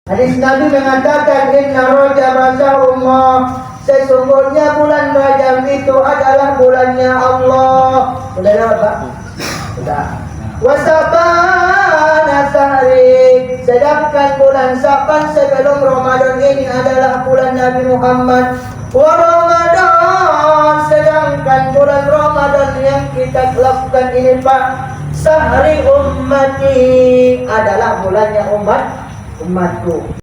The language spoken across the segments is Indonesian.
Hadis Nabi mengatakan inna Rajab syahrullah, sesungguhnya bulan Rajab itu adalah bulannya Allah. Sudah lewat Pak? Sudah. Wasaban sahri, sedangkan bulan Saban sebelum Ramadan ini adalah bulan Nabi Muhammad. Wa Ramadan, sedangkan bulan Ramadan yang kita lakukan ini Pak, sahri ummati, adalah bulannya umatku.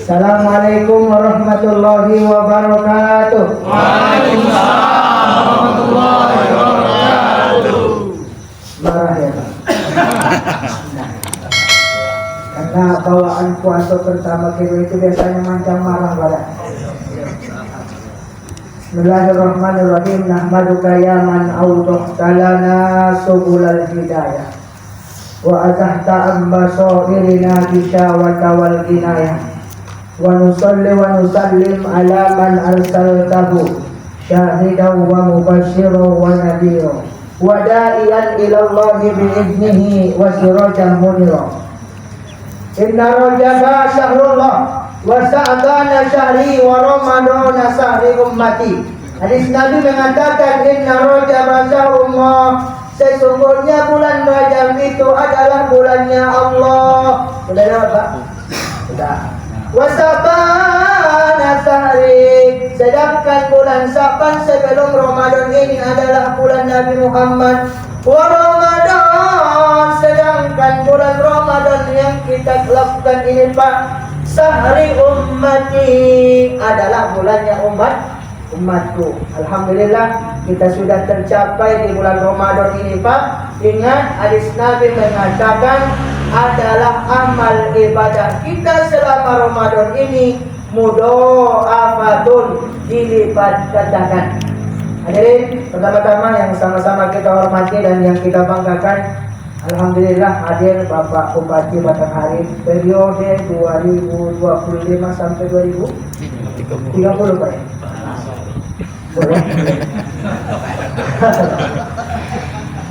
Assalamualaikum warahmatullahi wabarakatuh. Waalaikumsalam warahmatullahi wabarakatuh. Marah ya Pak. Karena bawaan puasa pertama kita itu biasanya macam marah Pak. Bismillahirrahmanirrahim. Nahmaduka ya man awdahta lana subulal hidayah wa azahta an basairina bisyawata wal inayah wa nusalli wa nusallim ala man arsaltahu syahidan wa mubasyiran wa nadhiran wa da'iyan ila Allah bi'idnihi wa sirajan munira. Inna Rajaba syahrullah wa sa'bana syahri wa ramadana syahri ummati. Hadis Nabi mengatakan inna Rajaba syahrullah, sesungguhnya bulan Rajab itu adalah bulannya Allah. Sudah lewat Pak? Sudah. Wasabana sahri, sedangkan bulan Saban sebelum Ramadan ini adalah bulan Nabi Muhammad. Wa Ramadan, sedangkan bulan Ramadan yang kita lakukan ini Pak, sahri ummati, adalah bulannya umatku. Alhamdulillah kita sudah tercapai di bulan Ramadan ini Pak. Ingat hadis Nabi mengatakan adalah amal ibadah kita selama Ramadan ini mudha'afatun, dilipat gandakan. Hadirin, pertama-tama yang sama-sama kita hormati dan yang kita banggakan, alhamdulillah hadir Bapak Bupati Batanghari periode 2025 sampai 2030 Pak. Boleh?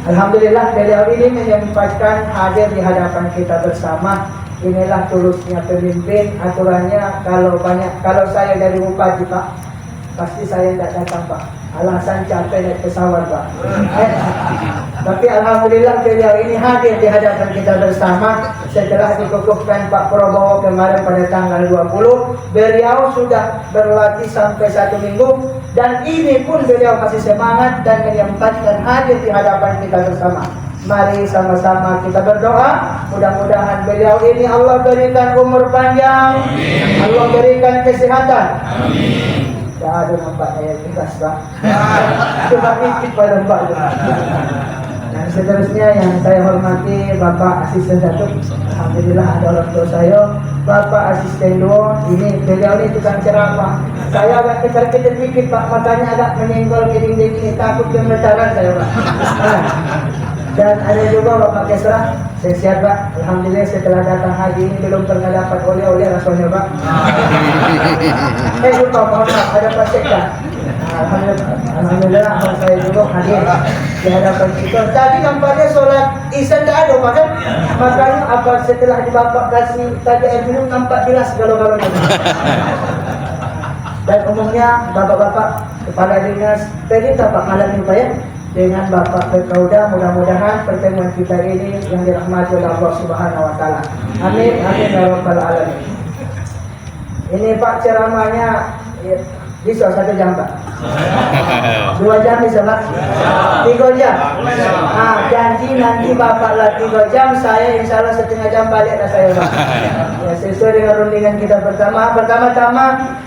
Alhamdulillah beliau ini menyempatkan hadir di hadapan kita bersama. Inilah tulusnya pemimpin. Aturannya kalau saya dari bupati Pak, pasti saya tidak datang Pak. Alasan capek naik pesawat Pak. Tapi alhamdulillah beliau ini hadir di hadapan kita bersama. Setelah dikukuhkan Pak Prabowo kemarin pada tanggal 20, beliau sudah berlatih sampai 1 minggu. Dan ini pun beliau masih semangat dan menyempatkan hadir di hadapan kita bersama. Mari sama-sama kita berdoa. Mudah-mudahan beliau ini Allah berikan umur panjang. Amin. Allah berikan kesehatan. Amin. Ya ada nampaknya yang ikhlas Pak. Coba ikut pada Pak. Dan seterusnya yang saya hormati Bapak Asisten Datuk. Alhamdulillah ada orang tua saya, Bapak Asisten 2. Ini beliau ini tukang ceramah. Saya agak ketar-ketar dikit Pak, makanya agak menyenggol dinding ini, takut gemetaran saya Pak. Dan ada juga Bapak Kesra. Sehat Pak. Alhamdulillah setelah datang haji ini belum pernah dapat oleh-oleh rasanya Pak. Lupa mohon maaf, ada Pak Sekda. Alhamdulillah saya juga hadir di hadapan kita. Tadi nampaknya sholat Isya tidak ada Pak kan? Makanya apa setelah di Bapak kasih tadi air minum nampak jelas galau-galaunya. Dan umumnya bapak-bapak kepala dinas perintah Pak malam ini Pak ya, dengan Bapak Berkauda, mudah-mudahan pertemuan kita ini yang dirahmati oleh Allah Subhanahu wa taala. Amin amin ya rabbal alamin. Ini Pak ceramahnya bisa 1 jam Pak. 2 jam bisa Pak. 3 jam. Janji nanti Bapak lah 3 jam, saya insya Allah 1/2 jam balik lah saya Pak. Ya, sesuai dengan rundingan kita pertama-tama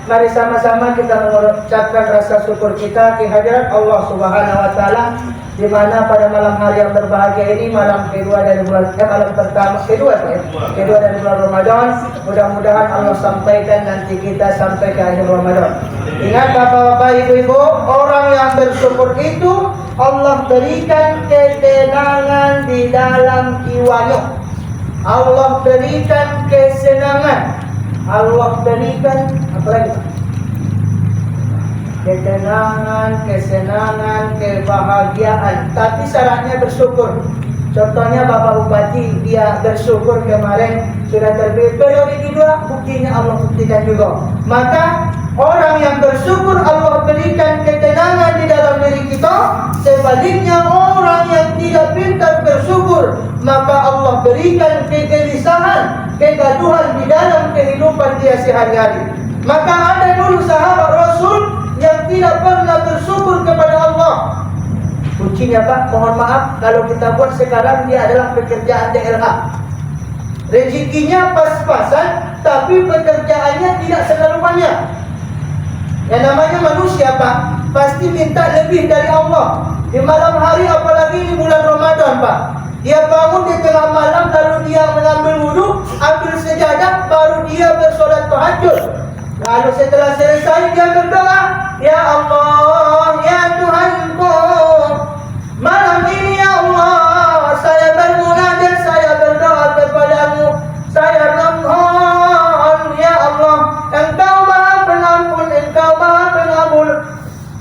mari sama-sama kita mengucapkan rasa syukur kita kehadirat Allah Subhanahu wa taala, di mana pada malam hari yang berbahagia ini, malam kedua dari bulan kedua dari bulan Ramadan, mudah-mudahan Allah sampaikan nanti kita sampai ke akhir Ramadan. Ingat Bapak-bapak, Ibu-ibu, orang yang bersyukur itu Allah berikan ketenangan di dalam jiwanya. Allah berikan kesenangan. Allah berikan apa lagi? ketenangan, kesenangan, kebahagiaan. Tapi syaratnya bersyukur. Contohnya Bapak Bupati, dia bersyukur kemarin sudah terbit periode kedua, buktinya Allah buktikan juga. Maka orang yang bersyukur Allah berikan ketenangan di dalam diri kita. Sebaliknya orang yang tidak pintar bersyukur, maka Allah berikan kegelisahan, kegaduhan di dalam kehidupan dia sehari-hari. Maka ada dulu sahabat Rasul yang tidak pernah bersyukur kepada Allah. Kuncinya Pak, mohon maaf kalau kita buat sekarang dia adalah pekerjaan DLH. Rezekinya pas-pasan, tapi pekerjaannya tidak selalu banyak. Yang namanya manusia Pak, pasti minta lebih dari Allah. Di malam hari, apalagi di bulan Ramadan Pak, dia bangun di tengah malam, lalu dia mengambil wudhu, ambil sejadah, baru dia bersolat tahajud. Lalu setelah selesai dia berdoa, Ya Allah, Ya Tuhanku, malam ini Ya Allah, saya bermunajat, saya berdoa kepadamu, saya mohon Ya Allah, Engkau Maha Pengampun, Engkau Maha Pengabul.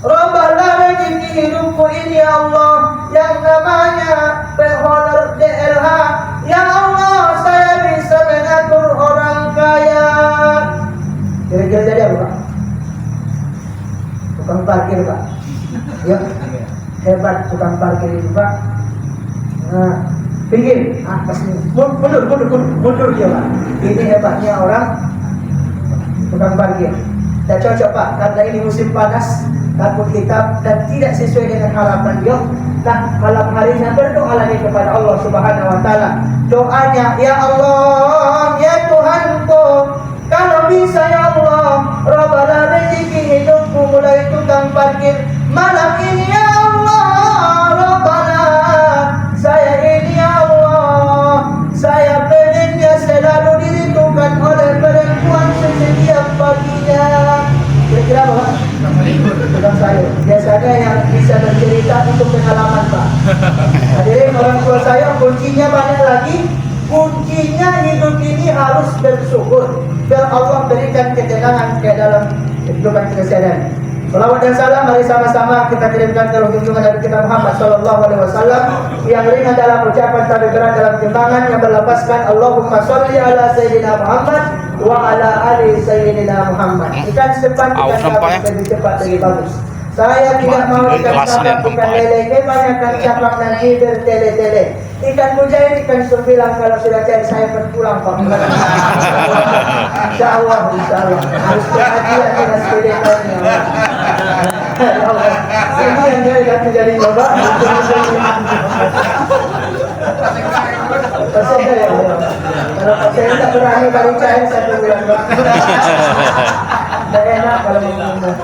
Robahlah rezeki hidupku ini Ya Allah, yang namanya penghonor DLH. Ya Allah, saya bisa mengatur orang kaya. Kira-kira jadi apa Pak? Tukang parkir Pak. Ya, hebat tukang parkir itu Pak. Nah, pinggir, kasih mundur dia Pak. Ini hebatnya orang tukang parkir. Tidak cocok Pak, karena ini musim panas, takut hitam dan tidak sesuai dengan harapan dia. Nah, malam harinya berdoa lagi kepada Allah Subhanahu Wa Taala. Doanya, Ya Allah, Ya Tuhanku, kalau bisa Ya Allah, robalah rezeki hidupku mulai tukang parkir malam ini Ya Allah, robalah saya ini Ya Allah, saya pengennya selalu dirindukan oleh perempuan setiap paginya. Kira-kira apa Pak? Tukang sayur. Biasanya yang bisa bercerita itu pengalaman Pak. Hadirin orang tua saya, kuncinya banyak lagi. Kuncinya hidup ini harus bersyukur, biar Allah berikan ketenangan ke dalam kehidupan kita sehari-hari. Salawat dan salam mari sama-sama kita kirimkan ke junjungan Nabi kita Muhammad sallallahu alaihi wasallam yang ringan dalam ucapan tapi berat dalam timbangan, yang berlapaskan Allahumma sholli ala sayyidina Muhammad wa ala ali sayyidina Muhammad. Ikan cepat, ikan lebih cepat lebih bagus. Saya tidak mau ikan kakap, ikan lele, kebanyakan cakap nanti bertele-tele. Ikan mujair, ikan sembilan, kalau sudah cari saya berpulang Pak. Insya Allah. Harus perhatian dengan sepedanya. Ya Allah, ini yang saya akan menjadi coba. Pasien ya, kalau pasien tak berani balik cair 1 bulan Pak. Tidak enak kalau ngomong.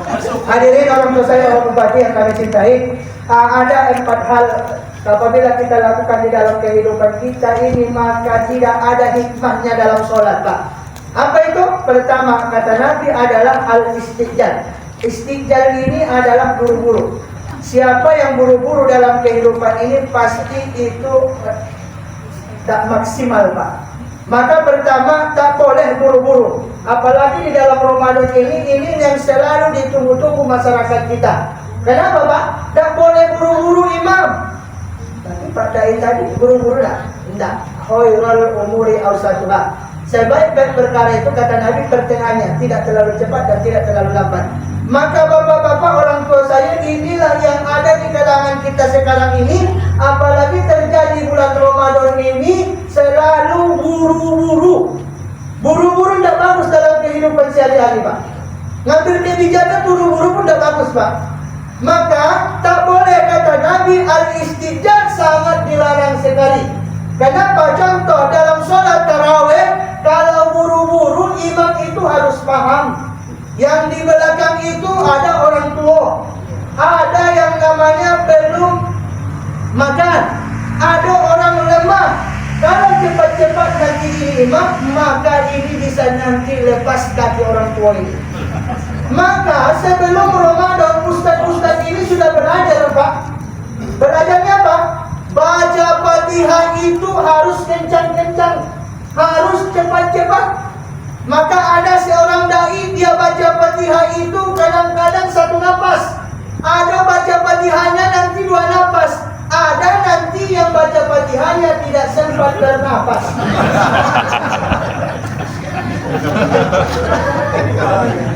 Hadirin orang tua saya, orang bupati yang kami cintai, ada 4 hal apabila kita lakukan di dalam kehidupan kita ini, maka tidak ada hikmahnya dalam sholat Pak. Apa itu? Pertama kata Nabi adalah al-istijal. Istijal ini adalah buru-buru. Siapa yang buru-buru dalam kehidupan ini pasti itu tak maksimal Pak. Maka pertama, tak boleh buru-buru. Apalagi di dalam Ramadan ini yang selalu ditunggu-tunggu masyarakat kita. Kenapa Pak? Tak boleh buru-buru imam. Tapi Pak Dai tadi buru-buru lah. Tidak. Khairul umuri awsatuha. Sebaik-baik perkara itu kata Nabi pertengahannya, tidak terlalu cepat dan tidak terlalu lambat. Maka bapak-bapak orang tua saya, inilah yang ada di kalangan kita sekarang ini. Apalagi terjadi bulan Ramadan ini, selalu buru-buru. Buru-buru tidak bagus dalam kehidupan sehari-hari Pak. Ngambil kebijakan buru-buru pun tidak bagus Pak. Maka tak boleh kata Nabi, al-istijal sangat dilarang sekali. Kenapa? Contoh dalam sholat tarawih, kalau buru-buru imam itu harus paham. Yang di belakang itu ada orang tua, ada yang namanya belum makan, ada orang lemah. Kalau cepat-cepat nanti imam, maka ini bisa nanti lepas kaki orang tua ini. Maka sebelum Ramadan, ustaz-ustaz ini sudah belajar Pak. Belajarnya apa? Baca Fatihah itu harus kencang-kencang, harus cepat-cepat. Maka ada seorang dai, dia baca Fatihah itu kadang-kadang satu napas. Ada baca Fatihahnya nanti dua napas. Ada nanti yang baca Fatihahnya tidak sempat bernapas.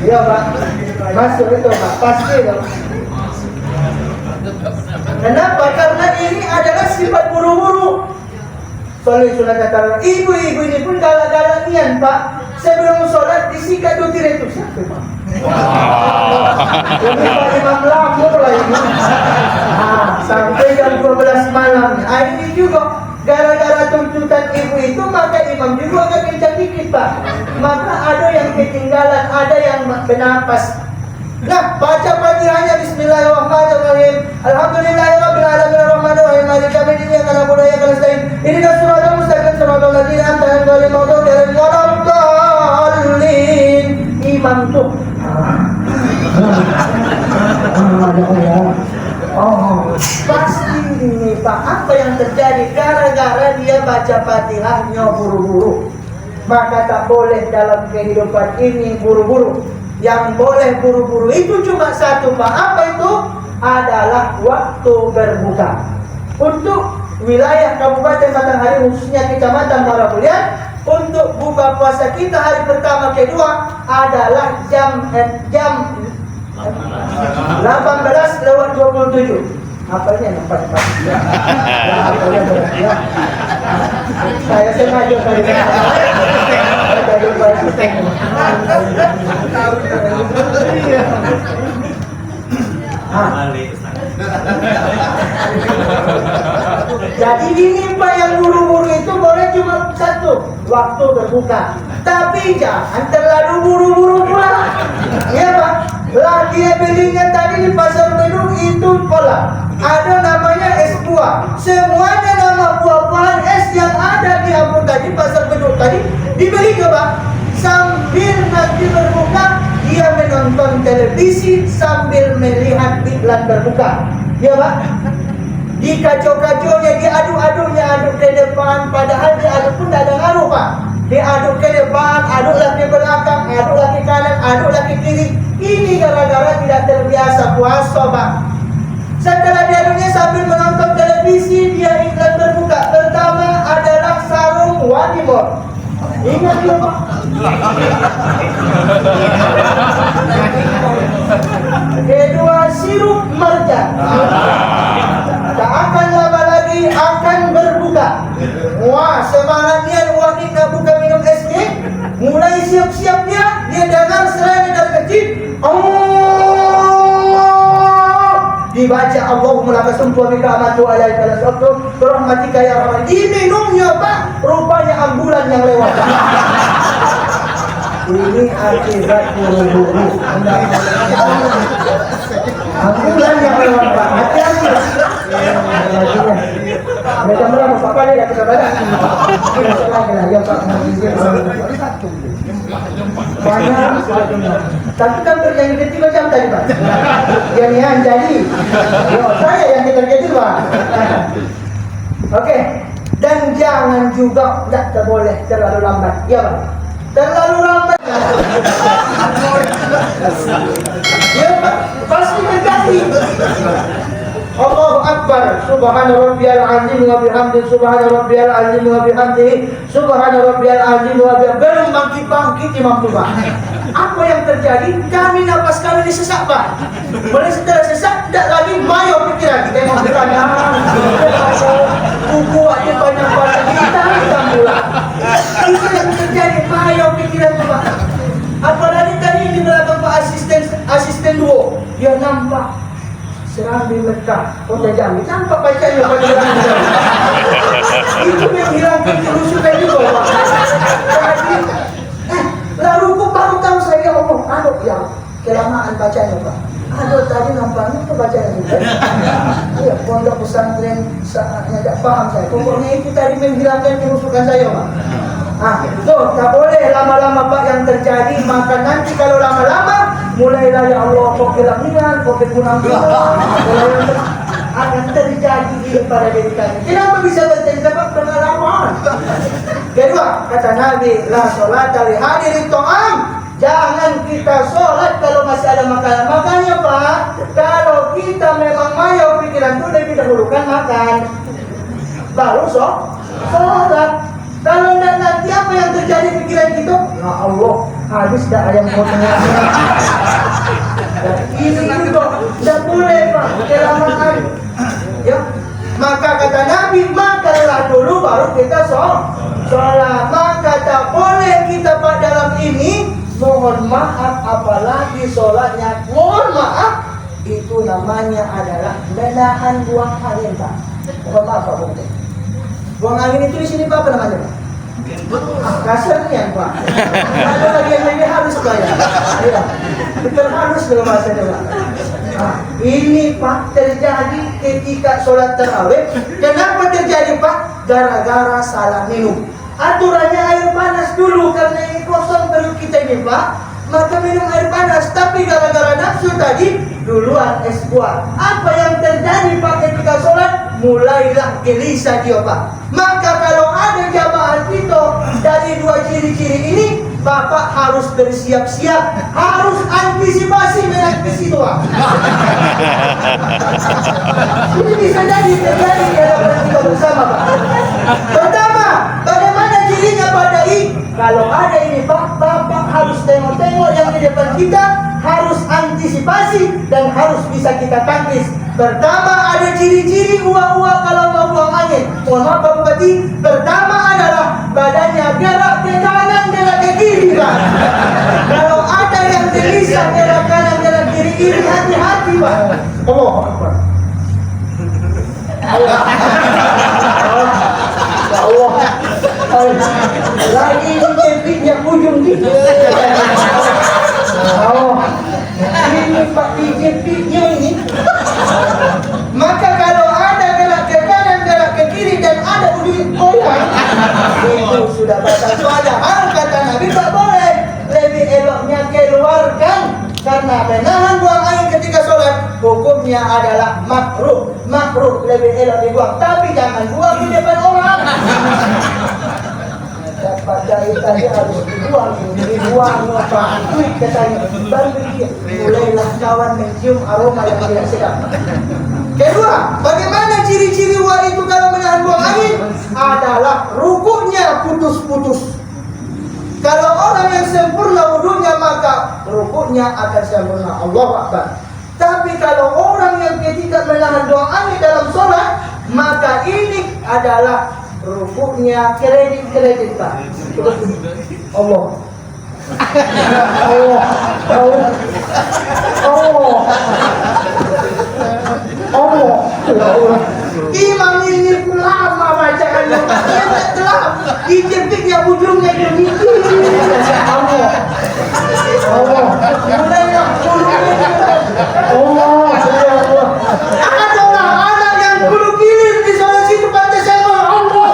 Iya Pak, masuk itu Pak, pasti dong. Kenapa? Karena ini adalah sifat buru-buru. Soalnya sudah kata ibu-ibu ini pun galak-galakian Pak. Sebelum sholat disikat dutir itu siapa Pak? Ini Pak Imam Lamur lah ini. Sampai jam 12 malam. Ini juga gara-gara tuntutan ibu itu, maka imam juga agak kencang dikit Pak. Maka ada yang ketinggalan, ada yang bernapas. Nah, baca Fatihahnya bismillahirrahmanirrahim. Alhamdulillahirabbil alamin arrahmanirrahim maliki yaumiddin iyyaka na'budu wa iyyaka nasta'in. Ihdinas siratal mustaqim siratal ladzina an'amta 'alaihim ghairil maghdubi 'alaihim. Imam tuh. Pasti ini Pak, apa yang terjadi gara-gara dia baca Fatihahnya buru-buru. Maka tak boleh dalam kehidupan ini buru-buru. Yang boleh buru-buru itu cuma satu Pak. Apa itu? Adalah waktu berbuka. Untuk wilayah Kabupaten Batanghari, khususnya Kecamatan Marabulian, untuk buka puasa kita hari pertama kedua adalah jam 18:27. Apanya nampak Pak? Saya sengaja tadi. Jadi ini Pak, yang buru-buru itu boleh cuma satu, waktu berbuka. Tapi jangan terlalu buru-buru pula. Iya Pak. Lah dia belinya tadi di pasar Bedung itu pola. Ada namanya es buah. Semuanya nama buah-buahan es yang ada di Ambon tadi, pasar Bedung tadi dibeli ke Pak. Sambil nanti berbuka dia menonton televisi sambil melihat iklan berbuka. Ya Pak. Dikacau-kacaunya, diaduk-aduknya, aduk ke depan, padahal diaduk pun tidak ada ngaruh Pak. Diaduk ke depan, aduklah ke belakang, aduklah ke kanan, aduklah ke kiri. Ini gara-gara tidak terbiasa puasa Pak. Setelah diaduknya sambil menonton televisi, dia iklan berbuka. Pertama adalah sarung Wadimor. Ingat ya Pak. Kedua, sirup marjan. Tak akan lama lagi akan berbuka. Wah, semangatnya uang kita buka minum es krim. Mulai siap-siap dia dengar seraya dari kecil. Dibaca Allahumma laka sumtu wa bika amatu alaika nasabtu berahmatika ya rahman. Diminumnya Pak, rupanya ambulan yang lewat. Ini akibat buru-buru. Ambulan yang lewat Pak, hati-hati. Mereka berapa Pak Pada ya kita baca. Ya Pak, banyak. Tapi kan terjadi kecil macam tadi Pak. Yang jadi. Saya yang terkecil Pak. Oke. Dan jangan juga tidak boleh terlalu lambat. Ya Pak. Terlalu lambat. Ya Pak, pasti terjadi. Allahu Akbar, subhana rabbiyal azim wa bihamdihi, subhana rabbiyal azim wa bihamdihi, subhana rabbiyal azim wa bihamdihi. Belum bangkit-bangkit imam tu Pak. Apa yang terjadi? Kami napas kami disesak Pak. Boleh setelah sesak tidak lagi mayo pikiran kita yang bertanya. Buku aja banyak kita pula. Itu yang terjadi, mayo pikiran tu Pak. Apalagi tadi di belakang Pak asisten duo, dia nampak Serambi Mekah, Kota Jambi, nampak bacanya pada jalan. Itu menghilangkan kerusuhan juga Pak. Jadi, lalu kok baru tahu saya ngomong, aduh ya, kelamaan bacanya Pak. Aduh tadi nampaknya itu bacanya juga. Iya, pondok pesantren saatnya tidak paham saya. Pokoknya itu tadi menghilangkan kerusuhan saya Pak. Tuh, tak boleh lama-lama Pak yang terjadi. Maka nanti kalau lama-lama mulailah ya Allah kok kelangian, kok kekunang-kunang. akan terjadi pada diri kami. Kenapa bisa terjadi? Sebab pengalaman. Kedua, kata Nabi, la sholat li hadirin ta'am. Jangan kita sholat kalau masih ada makanan. Makanya Pak, kalau kita memang mayo pikiran itu lebih dahulukan makan, baru sholat. Kalau tidak nanti apa yang terjadi pikiran kita? Ya Allah, habis dah ayam potongnya. Ini juga tidak boleh Pak, kelamaan. Ya, maka kata Nabi, makanlah dulu baru kita sholat. Maka tak boleh kita Pak dalam ini mohon maaf, apalagi sholatnya mohon maaf, itu namanya adalah menahan buang angin Pak. Mohon maaf Pak Bung. Buang angin itu di sini Pak apa namanya Pak? Kasarnya Pak. Ada lagi yang lebih halus Pak ya. Iya. Betul halus kalau bahasanya Pak. Ini Pak terjadi ketika sholat tarawih. Kenapa terjadi Pak? Gara-gara salah minum. Aturannya air panas dulu karena ini kosong perut kita ini Pak. Maka minum air panas. Tapi gara-gara nafsu tadi duluan es buah. Apa yang terjadi Pak ketika sholat? Mulailah gelisah dia Pak. Maka kalau ada jamaah kita dari dua ciri-ciri ini, Bapak harus bersiap-siap, harus antisipasi menangkis itu Pak. Ini bisa jadi terjadi dalam kita bersama Pak. Pertama, bagaimana cirinya pada ini? Kalau ada ini Pak, Bapak harus tengok-tengok yang di depan kita, harus antisipasi dan harus bisa kita tangkis. Pertama ada ciri-ciri uak-uak kalau mau buang angin. Mohon maaf Pak Bupati. Pertama adalah badannya gerak ke kanan, gerak ke kiri Pak. Kalau ada yang gelisah gerak kanan, gerak kiri, ini hati-hati Pak. Allah Akbar. Allah. Lagi ini jepitnya ujung gitu. Oh, ini Pak jepitnya ini. Maka kalau ada gerak ke kanan, gerak ke kiri dan ada ujung koyak, itu sudah batal. Padahal kata Nabi tak boleh. Lebih eloknya keluarkan karena menahan buang angin ketika sholat hukumnya adalah makruh. Makruh lebih elok dibuang, tapi jangan buang di depan orang. Dapat dari tadi harus dibuang Pak. Tweet katanya baru dia mulailah kawan mencium aroma yang tidak sedap. Kedua, bagaimana ciri-ciri uak itu kalau menahan buang angin? Adalah rukuknya putus-putus. Kalau orang yang sempurna wudunya maka rukuknya akan sempurna. Allahu Akbar. Tapi kalau orang yang ketika menahan buang angin dalam sholat, maka ini adalah rukuknya kredit Pak. Allah. Allah. Allah. Allah. Allah. Allah. Imam ini lama bacaannya. Dia tak telah dijepit yang ujungnya demikian. Allah. Allah. Mulailah Allah. Allah. Ada anak yang kudu kilir di sana situ pada sama Allah.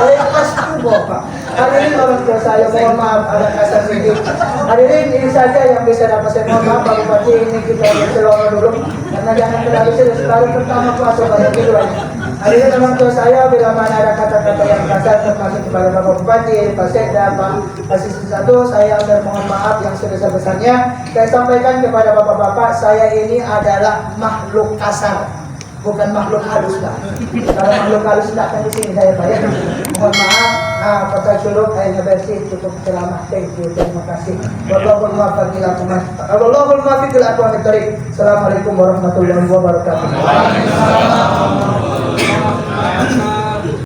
Lepas kubur Pak. Hadirin orang tua saya, mohon maaf ada kasar sedikit. Hadirin ini saja yang bisa dapat saya mohon maaf Pak Bupati, ini kita berselawat dulu karena jangan terlalu serius. Baru pertama puasa banyak itu aja. Hadirin orang tua saya, bila mana ada kata-kata yang kasar termasuk kepada Bapak Bupati, Pak Sekda, Pak Asisten satu, saya mohon maaf yang sebesar-besarnya. Saya sampaikan kepada bapak-bapak, saya ini adalah makhluk kasar, bukan makhluk halus Pak. Kalau makhluk halus tidak akan di sini saya Pak ya. Mohon maaf. Kata culuk airnya bersih, cukup ceramah. Thank you, terima kasih. Wallahul muwaffiq ila aqwamit thoriq. Assalamualaikum warahmatullahi wabarakatuh.